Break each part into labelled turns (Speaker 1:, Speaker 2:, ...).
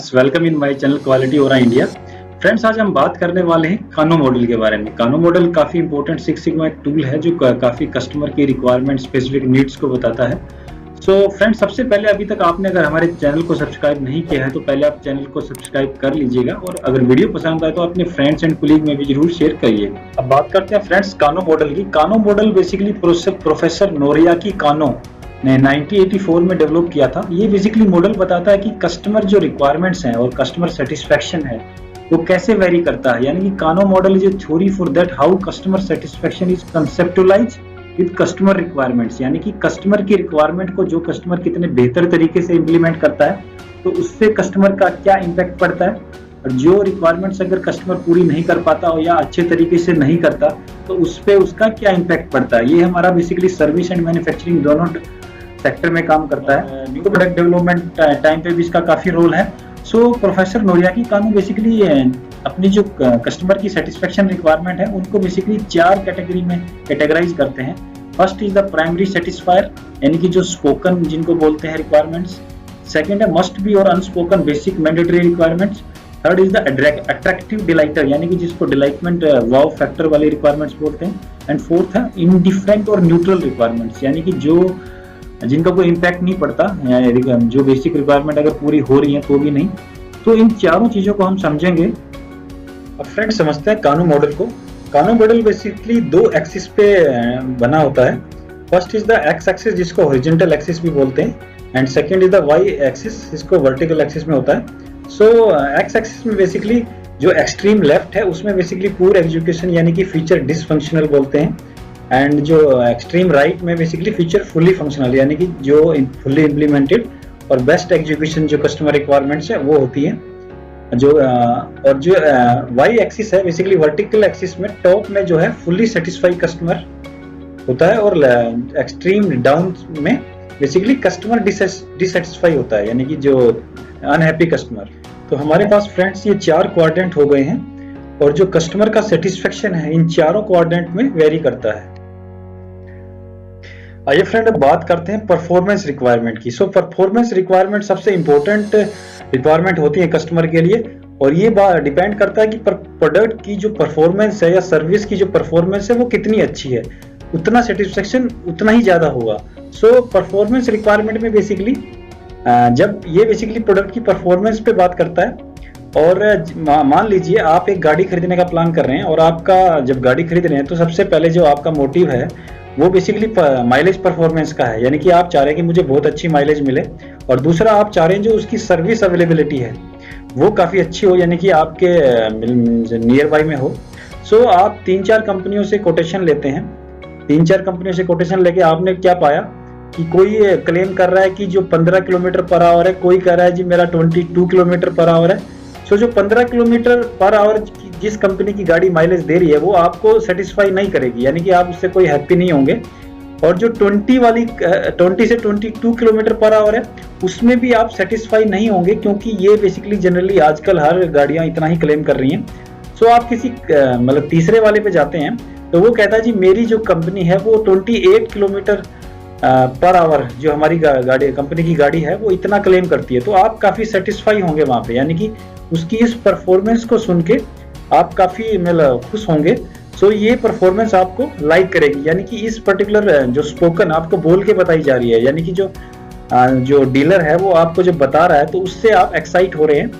Speaker 1: Friends, welcome in my channel quality aura India. Friends, आज हम बात करने वाले हैं कानो मॉडल के बारे में। कानो मॉडल काफ़ी इंपॉर्टेंट सिक्स सिग्मा एक टूल है जो काफ़ी कस्टमर की रिक्वायरमेंट, स्पेसिफिक नीड्स को बताता है। सो फ्रेंड्स, सबसे पहले अभी तक आपने अगर हमारे चैनल को सब्सक्राइब नहीं किया है तो पहले आप चैनल को सब्सक्राइब कर लीजिएगा, और अगर वीडियो पसंद आए तो अपने फ्रेंड्स एंड कोलीग में भी जरूर शेयर करिएगा। अब बात करते हैं फ्रेंड्स कानो मॉडल की। Kano model basically professor Noriaki कानो ने 1984 में डेवलप किया था। ये बेसिकली मॉडल बताता है कि कस्टमर जो रिक्वायरमेंट्स हैं और कस्टमर सेटिस्फेक्शन है वो कैसे वेरी करता है। यानी कि Kano model is a theory for that how customer satisfaction is कंसेप्चुअलाइज्ड with customer requirements. यानी कि कस्टमर की रिक्वायरमेंट को जो कस्टमर कितने बेहतर तरीके से इम्प्लीमेंट करता है तो उससे कस्टमर का क्या इम्पैक्ट पड़ता है, और जो रिक्वायरमेंट्स अगर कस्टमर पूरी नहीं कर पाता हो या अच्छे तरीके से नहीं करता तो उस पे उसका क्या इम्पैक्ट पड़ता है। ये हमारा बेसिकली सर्विस एंड मैन्युफैक्चरिंग दोनों सेक्टर में काम करता है। न्यू प्रोडक्ट डेवलपमेंट टाइम पे भी इसका काफी रोल है। सो प्रोफेसर नोरियाकी कानो बेसिकली अपनी जो कस्टमर की सेटिस्फेक्शन रिक्वायरमेंट है उनको बेसिकली 4 कैटेगरी में कैटेगराइज करते हैं। First is the primary satisfier, यानी कि जो स्पोकन जिनको बोलते हैं रिक्वायरमेंट्स। सेकंड है मस्ट बी और unspoken basic mandatory requirements. Third is the attractive delighter, यानी कि जिसको डिलाइटमेंट वाव फैक्टर वाली रिक्वायरमेंट्स बोलते हैं। एंड फोर्थ है इनडिफरेंट और न्यूट्रल रिक्वायरमेंट्स, यानी कि जिनका कोई इम्पैक्ट नहीं पड़ता, जो बेसिक रिक्वायरमेंट अगर पूरी हो रही है तो भी नहीं। तो इन चारों चीजों को हम समझेंगे। अब फ्रेंड्स समझते हैं कानो मॉडल को। कानो मॉडल बेसिकली 2 एक्सिस पे बना होता है। First is the X axis जिसको हॉरिजॉन्टल एक्सिस भी बोलते हैं, and second is the Y axis जिसको वर्टिकल एक्सिस में होता है। सो एक्स एक्सिस में बेसिकली जो एक्सट्रीम लेफ्ट है उसमें बेसिकली पुअर एग्जीक्यूशन यानी कि फीचर डिसफंक्शनल बोलते हैं, एंड जो एक्सट्रीम राइट में बेसिकली फीचर फुली फंक्शनल यानी कि जो फुली इम्प्लीमेंटेड और बेस्ट एग्जीक्यूशन जो कस्टमर रिक्वायरमेंट्स है वो होती है। और जो वाई एक्सिस है बेसिकली वर्टिकल एक्सिस में टॉप में जो है फुली सेटिस्फाई कस्टमर होता है, और एक्सट्रीम डाउन में बेसिकली कस्टमर डिससेटिस्फाई होता है, यानी कि जो अनहैप्पी कस्टमर। तो हमारे पास फ्रेंड्स ये 4 क्वाड्रेंट हो गए हैं, और जो कस्टमर का सेटिस्फेक्शन है इन चारों क्वाड्रेंट में वेरी करता है। आइए फ्रेंड अब बात करते हैं परफॉर्मेंस रिक्वायरमेंट की। सो परफॉर्मेंस रिक्वायरमेंट सबसे इंपॉर्टेंट रिक्वायरमेंट होती है कस्टमर के लिए, और ये डिपेंड करता है कि प्रोडक्ट की जो परफॉर्मेंस है या सर्विस की जो परफॉर्मेंस है वो कितनी अच्छी है, उतना सेटिस्फेक्शन उतना ही ज्यादा होगा। सो परफॉर्मेंस रिक्वायरमेंट में बेसिकली जब ये बेसिकली प्रोडक्ट की परफॉर्मेंस पे बात करता है, और मान लीजिए आप एक गाड़ी खरीदने का प्लान कर रहे हैं, और आपका जब गाड़ी खरीद रहे हैं तो सबसे पहले जो आपका मोटिव है वो बेसिकली माइलेज परफॉर्मेंस का है, यानी कि आप चाह रहे हैं कि मुझे बहुत अच्छी माइलेज मिले। और दूसरा आप चाह रहे हैं जो उसकी सर्विस अवेलेबिलिटी है वो काफ़ी अच्छी हो, यानी कि आपके नियर बाई में हो। सो आप 3-4 कंपनियों से कोटेशन लेते हैं। 3-4 कंपनियों से कोटेशन लेके आपने क्या पाया कि कोई क्लेम कर रहा है कि जो 15 किलोमीटर पर आवर है, कोई कह रहा है जी मेरा 22 किलोमीटर पर आवर है। सो जो 15 किलोमीटर पर आवर जिस कंपनी की गाड़ी माइलेज दे रही है वो आपको सेटिस्फाई नहीं करेगी, यानी कि आप उससे कोई हैप्पी नहीं होंगे। और जो 20 से 22 किलोमीटर पर आवर है उसमें भी आप सेटिस्फाई नहीं होंगे, क्योंकि ये बेसिकली जनरली आजकल हर गाड़ियां इतना ही क्लेम कर रही हैं। सो आप किसी मतलब तीसरे वाले पे जाते हैं तो वो कहता है जी मेरी जो कंपनी है वो 28 किलोमीटर पर आवर जो हमारी गाड़ी कंपनी की गाड़ी है वो इतना क्लेम करती है। तो आप काफ़ी सेटिस्फाई होंगे वहाँ पे, यानी कि उसकी इस परफॉर्मेंस को सुन के आप काफ़ी मतलब खुश होंगे। सो ये परफॉर्मेंस आपको लाइक करेगी, यानी कि इस पर्टिकुलर जो स्पोकन आपको बोल के बताई जा रही है, यानी कि जो डीलर है वो आपको जो बता रहा है तो उससे आप एक्साइट हो रहे हैं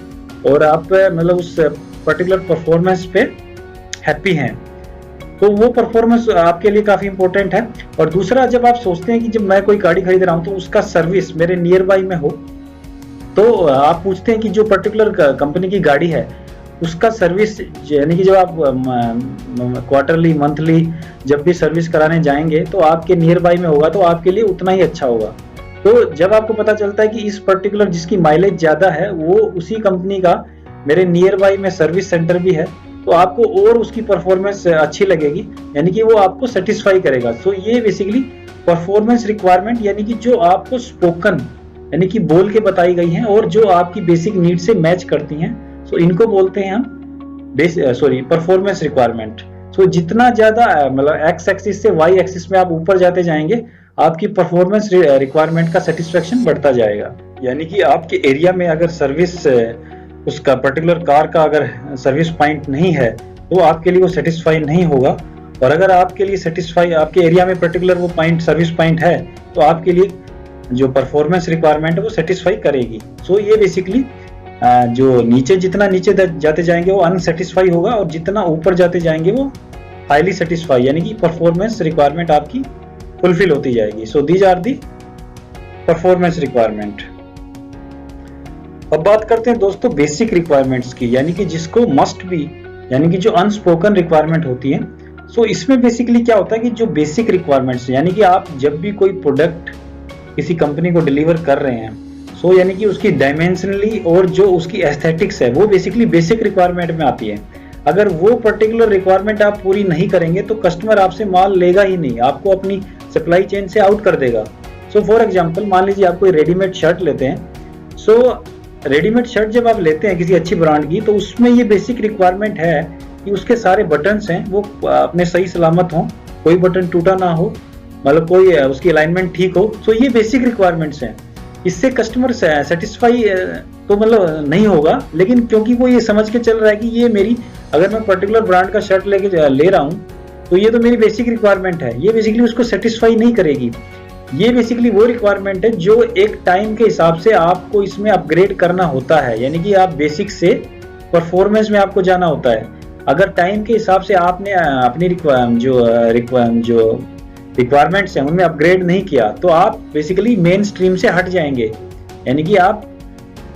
Speaker 1: और आप मतलब उस पर्टिकुलर परफॉर्मेंस पे हैप्पी हैं। तो वो परफॉर्मेंस आपके लिए काफ़ी इंपॉर्टेंट है। और दूसरा, जब आप सोचते हैं कि जब मैं कोई गाड़ी खरीद रहा हूँ तो उसका सर्विस मेरे नियर बाई में हो, तो आप पूछते हैं कि जो पर्टिकुलर कंपनी की गाड़ी है उसका सर्विस, यानी कि जब आप क्वार्टरली मंथली जब भी सर्विस कराने जाएंगे तो आपके नियर बाई में होगा तो आपके लिए उतना ही अच्छा होगा। तो जब आपको पता चलता है कि इस पर्टिकुलर जिसकी माइलेज ज़्यादा है वो उसी कंपनी का मेरे नियर बाई में सर्विस सेंटर भी है, तो आपको और उसकी परफॉर्मेंस अच्छी लगेगी, यानी कि वो आपको सेटिस्फाई करेगा। तो ये बेसिकली परफॉर्मेंस रिक्वायरमेंट, यानी कि जो आपको स्पोकन यानी कि बोल के बताई गई हैं और जो आपकी बेसिक नीड से मैच करती हैं, सो इनको बोलते हैं हम परफॉर्मेंस रिक्वायरमेंट। सो जितना ज्यादा मतलब एक्स एक्सिस से वाई एक्सिस में आप ऊपर जाते जाएंगे आपकी परफॉर्मेंस रिक्वायरमेंट का सेटिस्फेक्शन बढ़ता जाएगा। यानी कि आपके एरिया में अगर सर्विस उसका पर्टिकुलर कार का अगर सर्विस पॉइंट नहीं है तो आपके लिए वो सेटिस्फाई नहीं होगा, और अगर आपके लिए सेटिस्फाई आपके एरिया में पर्टिकुलर वो पॉइंट सर्विस पॉइंट है तो आपके लिए जो परफॉर्मेंस रिक्वायरमेंट है वो सेटिस्फाई करेगी। सो ये बेसिकली जो नीचे जितना नीचे जाते जाएंगे वो अनसेटिस्फाई होगा, और जितना ऊपर जाते जाएंगे वो हाईली सेटिस्फाई, यानी कि परफॉर्मेंस रिक्वायरमेंट आपकी फुलफिल होती जाएगी। So these are the performance requirement. अब बात करते हैं दोस्तों बेसिक रिक्वायरमेंट्स की, यानी कि जिसको मस्ट बी, यानी कि जो अनस्पोकन रिक्वायरमेंट होती है। सो इसमें बेसिकली क्या होता है कि जो बेसिक रिक्वायरमेंट्स, यानी कि आप जब भी कोई प्रोडक्ट किसी कंपनी को डिलीवर कर रहे हैं, सो यानी कि उसकी डायमेंशनली और जो उसकी एस्थेटिक्स है वो बेसिकली बेसिक रिक्वायरमेंट में आती है। अगर वो पर्टिकुलर रिक्वायरमेंट आप पूरी नहीं करेंगे तो कस्टमर आपसे माल लेगा ही नहीं, आपको अपनी सप्लाई चेन से आउट कर देगा। सो फॉर एग्जांपल मान लीजिए आप कोई रेडीमेड शर्ट लेते हैं। सो रेडीमेड शर्ट जब आप लेते हैं किसी अच्छी ब्रांड की, तो उसमें ये बेसिक रिक्वायरमेंट है कि उसके सारे बटन्स हैं वो अपने सही सलामत हों, कोई बटन टूटा ना हो, मतलब कोई उसकी अलाइनमेंट ठीक हो। सो ये बेसिक रिक्वायरमेंट्स हैं। इससे कस्टमर सेटिस्फाई तो मतलब नहीं होगा, लेकिन क्योंकि वो ये समझ के चल रहा है कि ये मेरी, अगर मैं पर्टिकुलर ब्रांड का शर्ट ले रहा हूँ तो ये तो मेरी बेसिक रिक्वायरमेंट है, ये बेसिकली उसको सेटिस्फाई नहीं करेगी। ये बेसिकली वो रिक्वायरमेंट है जो एक टाइम के हिसाब से आपको इसमें अपग्रेड करना होता है, यानी कि आप बेसिक से परफॉर्मेंस में आपको जाना होता है। अगर टाइम के हिसाब से आपने अपनी जो रिक्वायरमेंट्स हैं उनमें अपग्रेड नहीं किया तो आप बेसिकली मेन स्ट्रीम से हट जाएंगे, यानी कि आप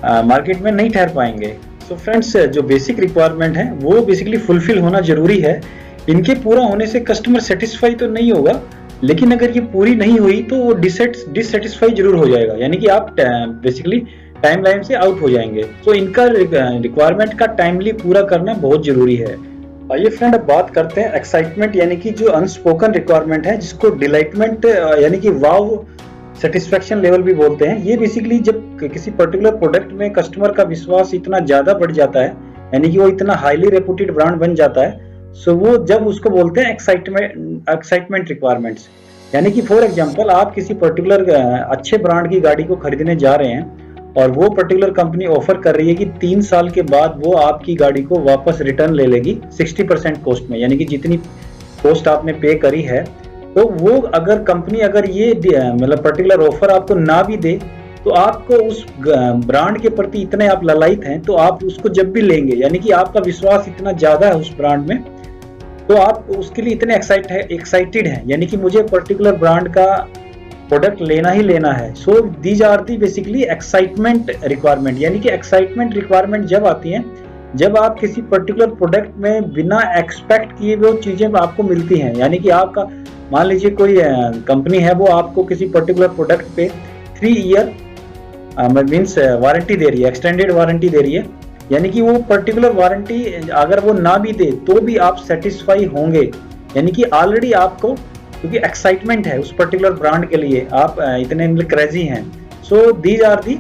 Speaker 1: मार्केट में नहीं ठहर पाएंगे। सो फ्रेंड्स, जो बेसिक रिक्वायरमेंट है वो बेसिकली फुलफिल होना जरूरी है। इनके पूरा होने से कस्टमर सेटिस्फाई तो नहीं होगा, लेकिन अगर ये पूरी नहीं हुई तो वो डिससेटिस्फाई जरूर हो जाएगा, यानी कि आप बेसिकली टाइमलाइन से आउट हो जाएंगे। तो इनका रिक्वायरमेंट का टाइमली पूरा करना बहुत जरूरी है। आइए फ्रेंड, अब बात करते हैं एक्साइटमेंट, यानी कि जो अनस्पोकन रिक्वायरमेंट है, जिसको डिलाइटमेंट यानी कि वाव सेटिस्फेक्शन लेवल भी बोलते हैं। ये बेसिकली जब किसी पर्टिकुलर प्रोडक्ट में कस्टमर का विश्वास इतना ज्यादा बढ़ जाता है, यानी कि वो इतना हाईली रेपुटेड ब्रांड बन जाता है, सो वो जब उसको बोलते हैं एक्साइटमेंट रिक्वायरमेंट्स। यानी कि फॉर एग्जांपल आप किसी पर्टिकुलर अच्छे ब्रांड की गाड़ी को खरीदने जा रहे हैं और वो पर्टिकुलर कंपनी ऑफर कर रही है कि 3 साल के बाद वो आपकी गाड़ी को वापस रिटर्न ले लेगी 60% कॉस्ट में, यानी कि जितनी कॉस्ट आपने पे करी है। तो वो अगर कंपनी अगर ये मतलब पर्टिकुलर ऑफर आपको ना भी दे तो आपको उस ब्रांड के प्रति इतने आप ललायित हैं तो आप उसको जब भी लेंगे, यानी कि आपका विश्वास इतना ज्यादा है उस ब्रांड में, तो आप उसके लिए इतने एक्साइटेड हैं, यानी कि मुझे पर्टिकुलर ब्रांड का प्रोडक्ट लेना ही लेना है। So these are the basically excitement requirement, यानी कि एक्साइटमेंट रिक्वायरमेंट जब आती हैं जब आप किसी पर्टिकुलर प्रोडक्ट में बिना एक्सपेक्ट किए वो चीजें आपको मिलती हैं। यानी कि आपका मान लीजिए कोई कंपनी है, वो आपको किसी पर्टिकुलर प्रोडक्ट पे 3 ईयर मीन्स वारंटी दे रही है, एक्सटेंडेड वारंटी दे रही है, यानी कि वो पर्टिकुलर वारंटी अगर वो ना भी दे तो भी आप सेटिस्फाई होंगे, यानी कि ऑलरेडी आपको, क्योंकि एक्साइटमेंट है उस पर्टिकुलर ब्रांड के लिए, आप इतने क्रेजी हैं। So these are the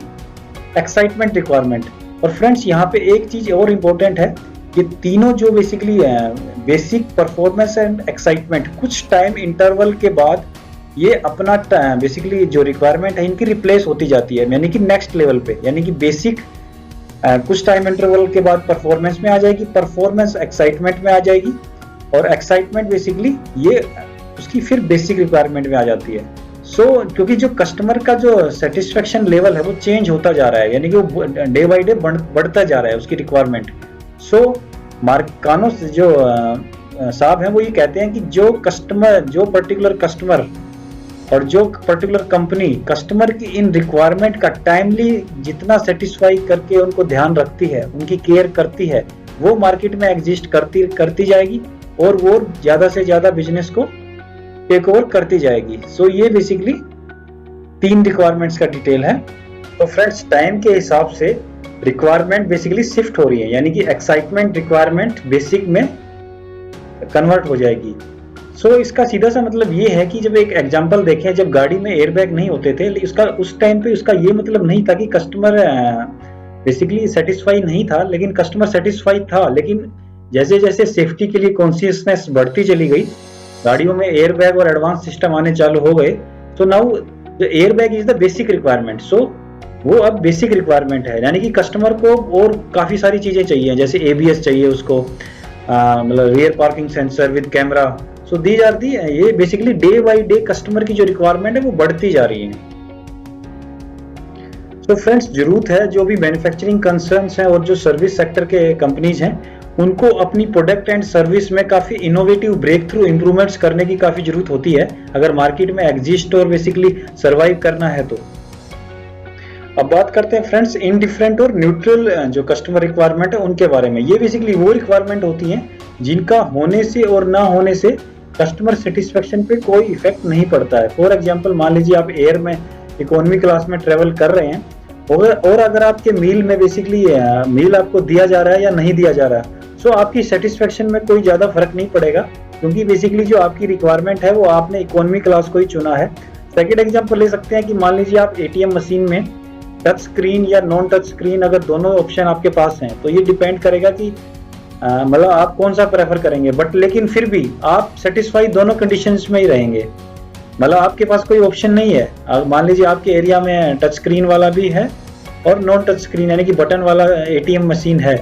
Speaker 1: excitement requirement. और फ्रेंड्स, यहाँ पे एक चीज और इम्पोर्टेंट है, ये तीनों जो basically basic, performance and excitement, कुछ टाइम इंटरवल के बाद ये अपना बेसिकली जो रिक्वायरमेंट है इनकी रिप्लेस होती जाती है, यानी कि नेक्स्ट लेवल पे, यानी कि बेसिक कुछ टाइम इंटरवल के बाद परफॉर्मेंस में आ जाएगी, परफॉर्मेंस एक्साइटमेंट में आ जाएगी, और एक्साइटमेंट बेसिकली ये उसकी फिर बेसिक रिक्वायरमेंट में आ जाती है। सो क्योंकि जो कस्टमर का जो सेटिस्फेक्शन लेवल है वो चेंज होता जा रहा है, यानी कि वो डे बाई डे बढ़ता जा रहा है उसकी रिक्वायरमेंट। सो मार्कानो जो साहब हैं वो ये कहते हैं कि जो पर्टिकुलर कस्टमर और जो पर्टिकुलर कंपनी कस्टमर की इन रिक्वायरमेंट का टाइमली जितना सेटिस्फाई करके उनको ध्यान रखती है, उनकी केयर करती है, वो मार्केट में एग्जिस्ट करती जाएगी और वो ज्यादा से ज्यादा बिजनेस को टेक ओवर करती जाएगी। सो ये बेसिकली 3 रिक्वायरमेंट्स का डिटेल है। तो फ्रेंड्स, टाइम के हिसाब से रिक्वायरमेंट बेसिकली शिफ्ट हो रही है, यानी कि एक्साइटमेंट रिक्वायरमेंट बेसिक में कन्वर्ट हो जाएगी। सो इसका सीधा सा मतलब ये है कि जब एक एग्जांपल देखें, जब गाड़ी में एयरबैग नहीं होते थे, उस टाइम पे उसका ये मतलब नहीं था कि कस्टमर बेसिकली सेटिस्फाई नहीं था, लेकिन कस्टमर सेटिस्फाई था। लेकिन जैसे जैसे सेफ्टी के लिए कॉन्शियसनेस बढ़ती चली गई, गाड़ियों में एयरबैग और एडवांस सिस्टम आने चालू हो गए, तो now the airbag is the basic requirement. So वो अब बेसिक रिक्वायरमेंट है, यानी कि कस्टमर को और काफ़ी सारी चीज़ें चाहिए, जैसे ABS चाहिए उसको, मतलब rear parking sensor with camera. So these are the, ये basically day by day customer की जो रिक्वायरमेंट है वो बढ़ती जा रही है। तो फ्रेंड्स, जरूरत है जो भी मैन्युफैक्चरिंग कंसर्न्स हैं और जो सर्विस सेक्टर के कंपनीज हैं उनको अपनी प्रोडक्ट एंड सर्विस में काफ़ी इनोवेटिव ब्रेक थ्रू इंप्रूवमेंट्स करने की काफ़ी जरूरत होती है अगर मार्केट में एग्जिस्ट और बेसिकली सर्वाइव करना है तो। अब बात करते हैं फ्रेंड्स इनडिफरेंट और न्यूट्रल जो कस्टमर रिक्वायरमेंट है उनके बारे में। ये बेसिकली वो रिक्वायरमेंट होती हैं जिनका होने से और ना होने से कस्टमर सेटिस्फेक्शन पे कोई इफेक्ट नहीं पड़ता है। फॉर एग्जांपल, मान लीजिए आप एयर में इकोनॉमी क्लास में ट्रेवल कर रहे हैं और अगर आपके मील में बेसिकली मील आपको दिया जा रहा है या नहीं दिया जा रहा है, सो आपकी सेटिस्फेक्शन में कोई ज़्यादा फर्क नहीं पड़ेगा, क्योंकि बेसिकली जो आपकी रिक्वायरमेंट है वो आपने इकोनॉमी क्लास को ही चुना है। सेकेंड एग्जाम्पल ले सकते हैं कि मान लीजिए आप ATM मशीन में टच स्क्रीन या नॉन टच स्क्रीन, अगर दोनों ऑप्शन आपके पास हैं तो ये डिपेंड करेगा कि मतलब आप कौन सा प्रेफर करेंगे, बट लेकिन फिर भी आप सेटिस्फाई दोनों कंडीशंस में ही रहेंगे। मतलब आपके पास कोई ऑप्शन नहीं है, मान लीजिए आपके एरिया में टच स्क्रीन वाला भी है और नॉन टच स्क्रीन यानी कि बटन वाला ATM मशीन है,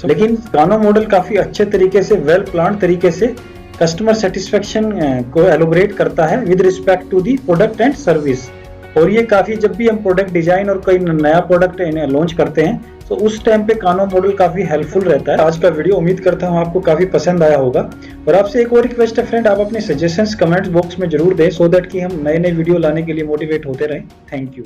Speaker 1: लेकिन कानो मॉडल काफ़ी अच्छे तरीके से, वेल प्लान तरीके से कस्टमर सेटिस्फेक्शन को एलोबरेट करता है with respect to the product and service. और ये काफ़ी, जब भी हम प्रोडक्ट डिजाइन और कोई नया प्रोडक्ट लॉन्च करते हैं तो उस टाइम पे कानो मॉडल काफ़ी हेल्पफुल रहता है। आज का वीडियो उम्मीद करता हूँ आपको काफ़ी पसंद आया होगा, और आपसे एक और रिक्वेस्ट है फ्रेंड, आप अपने सजेशंस कमेंट्स बॉक्स में जरूर दें, सो दैट कि हम नए नए वीडियो लाने के लिए मोटिवेट होते रहें। Thank you.